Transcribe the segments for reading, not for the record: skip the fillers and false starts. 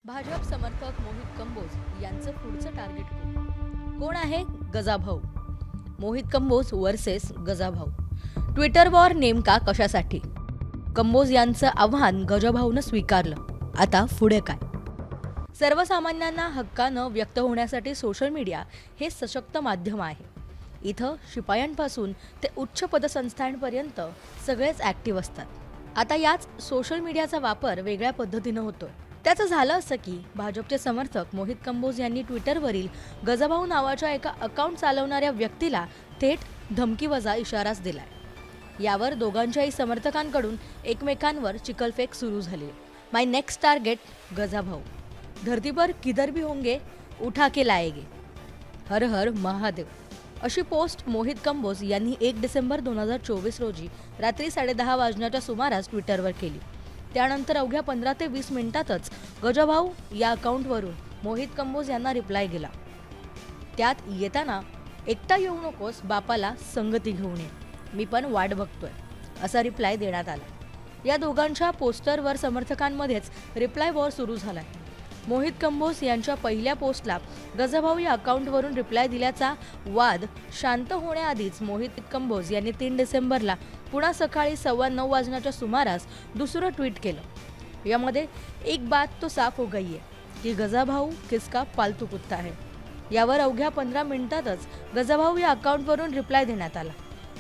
भाजप समर्थक मोहित कंबोज यांचं पुढचं टार्गेट कोण आहे? Gajabhau. Mohit Kamboj versus Gajabhau. Twitter war नेमका कशासाठी? कंबोज यांचं आव्हान गजाभाऊनं स्वीकारलं. आता पुढे काय? सर्वसामान्यांना हक्कानं व्यक्त होण्यासाठी सोशल मीडिया हे सशक्त माध्यम आहे. इथं शिपायांपासून ते उच्च पदसंस्थांपर्यंत सगळेच ॲक्टिव्ह असतात. आता याच सोशल मीडियाचा वापर वेगळ्या पद्धतीनं होतोय. त्याचं झालं असं की भाजपचे समर्थक मोहित कंबोज यांनी ट्विटरवरील गजाभाऊ नावाच्या एका अकाउंट चालवणाऱ्या व्यक्तीला थेट धमकीवजा इशाराच दिलाय. यावर दोघांच्याही समर्थकांकडून एकमेकांवर चिखलफेक सुरू झाली. माय नेक्स्ट टार्गेट गजाभाऊ. धरती पर किधर भी होंगे उठा के लाएगे. हर हर महादेव अशी पोस्ट मोहित कंबोज यांनी 1 डिसेंबर 2024 रोजी रात्री 10:30 वाजण्याच्या सुमारास ट्विटरवर केली. त्यानंतर अवघ्या 15 ते 20 मिनिटातच गजाभाऊ या अकाउंटवरून मोहित कंबोज यांना रिप्लाय गेला. त्यात येताना एकटा येऊ नकोस, बापाला संगती घेऊन ये, मी पण वाट बघतोय, असा रिप्लाय देण्यात आला. या दोघांच्या पोस्टरवर समर्थकांमध्येच रिप्लाय वॉर सुरू झालाय. मोहित कंबोज यांच्या पहिल्या पोस्टला गजाभाऊ या अकाउंटवरून रिप्लाय दिल्याचा वाद शांत होण्याआधीच मोहित कंबोज यांनी 3 डिसेंबरला पुन्हा सकाळी 9:15 वाजण्याच्या सुमारास दुसरं ट्विट केलं. यामध्ये एक बात तो साफ हो गई है की गजाभाऊ किसका पालतू कुत्ता है. यावर अवघ्या 15 मिनिटातच गजाभाऊ या अकाउंटवरून रिप्लाय देण्यात आला.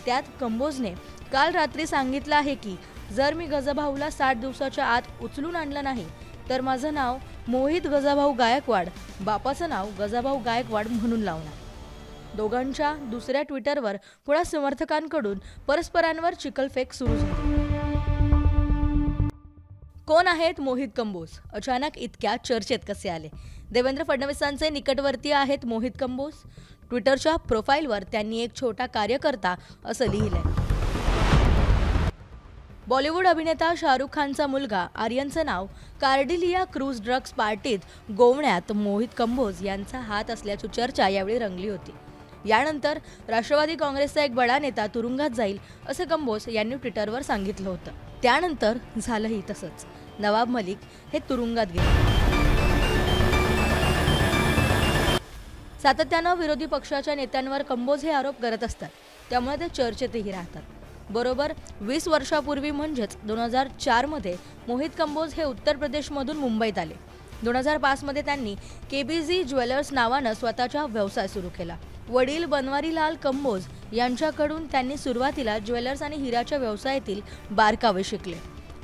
त्यात कंबोजने काल रात्री सांगितलं आहे की जर मी गजाभाऊला 60 दिवसाच्या आत उचलून आणलं नाही तर माझं नाव मोहित गजाभाऊ गायकवाड, बापाचं नाव गजाभाऊ गायकवाड म्हणून लावणार. दोघांच्या दुसऱ्या ट्विटरवर पुन्हा समर्थकांकडून परस्परांवर चिखलफेक सुरू झाली. कोण आहेत मोहित कंबोज? अचानक इतक्या चर्चेत कसे आले? देवेंद्र फडणवीसांचे निकटवर्तीय आहेत मोहित कंबोज. ट्विटरच्या प्रोफाईलवर त्यांनी एक छोटा कार्यकर्ता असं लिहिलंय. बॉलिवूड अभिनेता शाहरुख खानचा मुलगा आर्यनचं नाव कार्डिलिया क्रूज ड्रग्ज पार्टीत गोवण्यात मोहित कंबोज यांचा हात असल्याची चर्चा यावेळी रंगली होती. यानंतर राष्ट्रवादी काँग्रेसचा एक बडा नेता तुरुंगात जाईल असं कंबोज यांनी ट्विटरवर सांगितलं होतं. त्यानंतर झालंही तसंच. नवाब मलिक हे तुरुंगात गेले. सातत्यानं विरोधी पक्षाच्या नेत्यांवर कंबोज हे आरोप करत असतात, त्यामुळे ते चर्चेतही राहतात. बरोबर 20 वर्षापूर्वी म्हणजेच 2004 मध्ये मोहित कंबोज हे उत्तर प्रदेशमधून मुंबईत आले. 2005 मध्ये त्यांनी केबीजी ज्वेलर्स नावानं स्वतःचा व्यवसाय सुरू केला. वडील बनवारीलाल कंबोज यांच्याकडून त्यांनी सुरुवातीला ज्वेलर्स आणि हिऱ्याच्या व्यवसायातील बारकावे शिकले.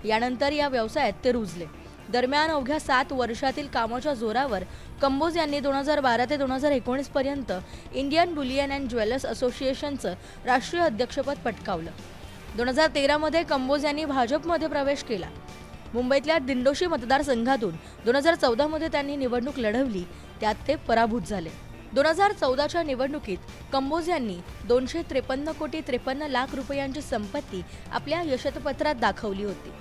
यानंतर या व्यवसायात ते रुजले. दरम्यान अवघ्या 7 वर्षातील कामाच्या जोरावर कंबोज यांनी 2012 ते 2019 पर्यंत इंडियन बुलियन अँड ज्वेलर्स असोसिएशनचं राष्ट्रीय अध्यक्षपद पटकावलं. 2013 मध्ये कंबोज यांनी भाजपमध्ये प्रवेश केला. मुंबईतल्या दिंडोशी मतदारसंघातून 2014 मध्ये त्यांनी निवडणूक लढवली, त्यात ते पराभूत झाले. 2014च्या निवडणुकीत कंबोज यांनी 253 कोटी 53 लाख रुपयांची संपत्ती आपल्या यशपत्रात दाखवली होती.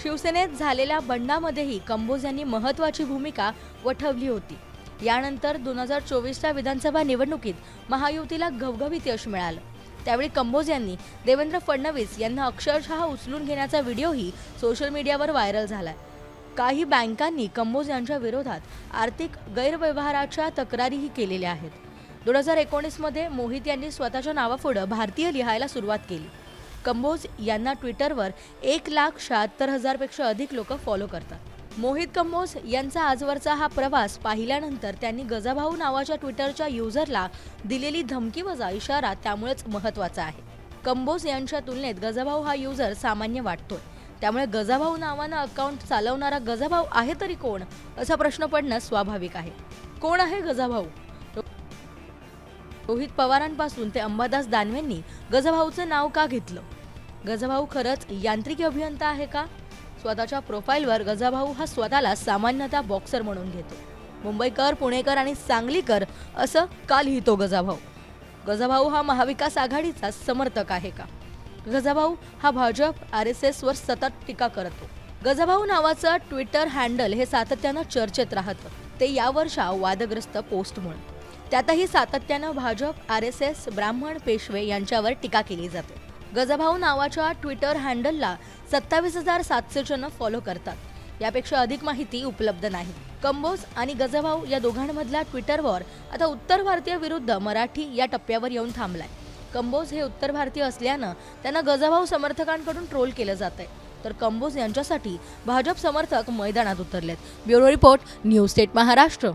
शिवसेनेत झालेल्या बंडामध्येही कंबोज यांनी महत्त्वाची भूमिका वठवली होती. यानंतर 2024च्या विधानसभा निवडणुकीत महायुतीला घवघवीत यश मिळालं. त्यावेळी कंबोज यांनी देवेंद्र फडणवीस यांना अक्षरशः उचलून घेण्याचा व्हिडिओही सोशल मीडियावर व्हायरल झालाय. काही बँकांनी कंबोज यांच्या विरोधात आर्थिक गैरव्यवहाराच्या तक्रारीही केलेल्या आहेत. 2019 मध्ये मोहित यांनी स्वतःच्या नावापुढं भारतीय लिहायला सुरुवात केली. कंबोज यांना ट्विटरवर 1,76,000 पेक्षा अधिक लोक फॉलो करतात. मोहित कंबोज यांचा आजवरचा हा प्रवास पाहिल्यानंतर त्यांनी गजाभाऊ नावाच्या ट्विटरच्या युजरला दिलेली धमकीवजा इशारा त्यामुळेच महत्त्वाचा आहे. कंबोज यांच्या तुलनेत गजाभाऊ हा युजर सामान्य वाटतोय, त्यामुळे गजाभाऊ नावानं अकाउंट चालवणारा गजाभाऊ आहे तरी कोण, असा प्रश्न पडणं स्वाभाविक आहे. कोण आहे गजाभाऊ? रोहित पवारांपासून ते अंबादास दानवेंनी गजाभाऊचं नाव का घेतलं? गजाभाऊ खरंच यांत्रिकी अभियंता आहे का? स्वतःच्या प्रोफाईलवर गजाभाऊ हा स्वतःला सामान्यतः बॉक्सर म्हणून घेतो. मुंबईकर, पुणेकर आणि सांगलीकर असं का लिहितो गजाभाऊ? गजाभाऊ हा महाविकास आघाडीचा समर्थक आहे का? गजाभाऊ हा भाजप RSS वर सतत टीका करतो. गजाभाऊ नावाचं ट्विटर हँडल हे सातत्यानं चर्चेत राहतं, ते यावर्षा वादग्रस्त पोस्टमुळे. त्यातही सातत्यानं भाजप, RSS, ब्राह्मण, पेशवे यांच्यावर टीका केली जाते. गजाभाऊ नावाच्या ट्विटर हँडलला 27,700 जण फॉलो करतात. यापेक्षा अधिक माहिती उपलब्ध नाही. कंबोज आणि गजाभाऊ या दोघांमधला ट्विटर वॉर आता उत्तर भारतीय विरुद्ध मराठी या टप्प्यावर येऊन थांबलाय. कंबोज हे उत्तर भारतीय असल्यानं त्यांना गजाभाऊ समर्थकांकडून ट्रोल केलं जातंय, तर कंबोज यांच्यासाठी भाजप समर्थक मैदानात उतरलेत. Bureau report, news state Maharashtra.